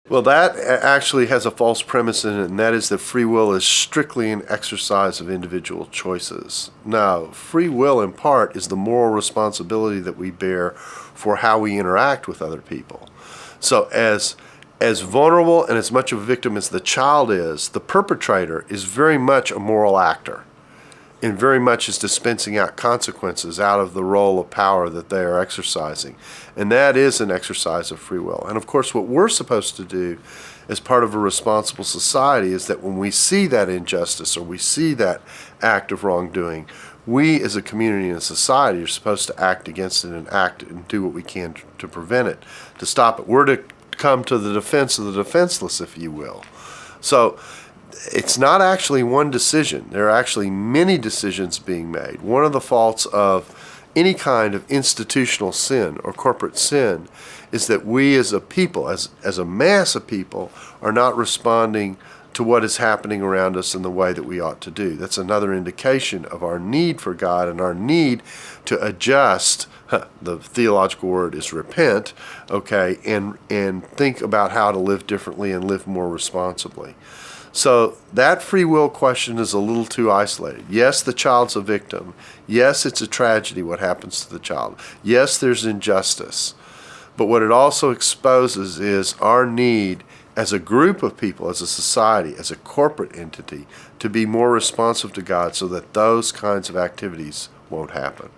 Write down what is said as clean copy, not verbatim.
Well, that actually has a false premise in it, and that is that free will is strictly an exercise of individual choices. No, free will in part is the moral responsibility that we bear for how we interact with other people. So as vulnerable and as much of a victim as the child is, the perpetrator is very much a moral actor and very much is dispensing out consequences out of the role of power that they are exercising. And that is an exercise of free will. And of course, what we're supposed to do as part of a responsible society is that when we see that injustice or we see that act of wrongdoing, we as a community and a society are supposed to act against it and act and do what we can to prevent it, to stop it. We're to come to the defense of the defenseless, if you will. So it's not actually one decision. There are actually many decisions being made. One of the faults of any kind of institutional sin or corporate sin is that we as a people, as a mass of people, are not responding to what is happening around us in the way that we ought to do. That's another indication of our need for God and our need to adjust. The theological word is repent, okay, and think about how to live differently and live more responsibly. So that free will question is a little too isolated. Yes, the child's a victim. Yes, it's a tragedy what happens to the child. Yes, there's injustice. But what it also exposes is our need as a group of people, as a society, as a corporate entity, to be more responsive to God so that those kinds of activities won't happen.